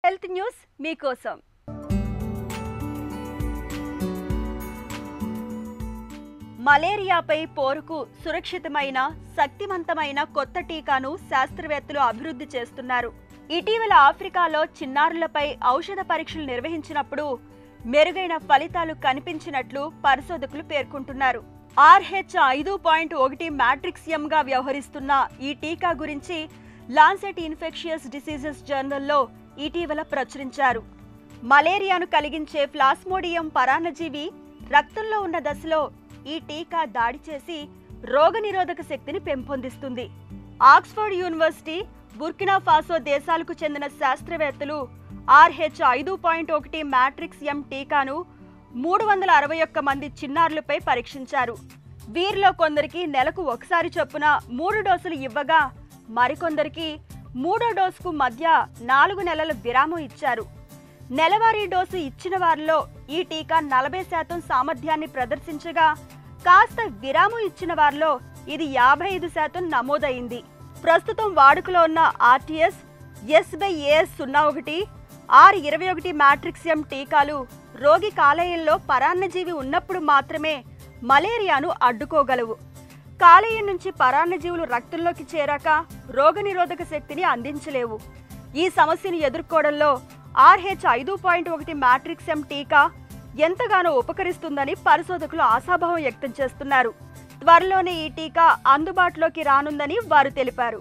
Health news మీకోసం. మలేరియాపై పోరుకు సురక్షితమైన శక్తివంతమైన కొత్త టీకాను శాస్త్రవేత్తలు అభివృద్ధి చేస్తున్నారు. ఇటీవల ఆఫ్రికాలో చిన్నారులపై ఔషధ పరీక్షలు నిర్వహించినప్పుడు మెరుగైన ఫలితాలు కనిపించినట్లు పరిశోధకులు పేర్కొంటున్నారు. RH5.1 మ్యాట్రిక్స్ ఎంగా వ్యవహరిస్తున్న ఈ టీకా గురించి లాన్సెట్ ఇన్ఫెక్షియస్ డిసీజెస్ జర్నల్లో ఇటీవల ప్రచురించారు. మలేరియాను కలిగించే ప్లాస్మోడియం పరాన్నజీవి రక్తంలో ఉన్న దశలో ఈ టీకా దాడి చేసి రోగనిరోధక శక్తిని పెంపొందిస్తుంది. ఆక్స్ఫర్డ్ యూనివర్సిటీ, బుర్కినా ఫాసో దేశాలకు చెందిన శాస్త్రవేత్తలు RH5.1 మ్యాట్రిక్స్ ఎం టీకాను 361 మంది చిన్నారులపై పరీక్షించారు. వీరిలో కొందరికి నెలకు ఒకసారి చొప్పున 3 డోసులు ఇవ్వగా మరికొందరికి 3వ డోసుకు మధ్య 4 నెలల విరామం ఇచ్చారు. నెలవారీ డోసు ఇచ్చిన వారిలో ఈ టీకా 40% సామర్థ్యాన్ని ప్రదర్శించగా కాస్త విరామం ఇచ్చిన వారిలో ఇది 55% నమోదైంది. ప్రస్తుతం వాడుకలో ఉన్న RTS, S/AS01, R21 మ్యాట్రిక్స్ ఎం టీకాలు రోగి కాలేయంలో పరాన్నజీవి ఉన్నప్పుడు మాత్రమే మలేరియాను అడ్డుకోగలవు. కాలేయం నుంచి పరాన్నజీవులు రక్తంలోకి చేరాక రోగనిరోధక శక్తిని అందించలేవు. ఈ సమస్యను ఎదుర్కోవడంలో RH5.1 మ్యాట్రిక్స్ ఎం టీకా ఎంతగానో ఉపకరిస్తుందని పరిశోధకులు ఆశాభావం వ్యక్తం చేస్తున్నారు. త్వరలోనే ఈ టీకా అందుబాటులోకి రానుందని వారు తెలిపారు.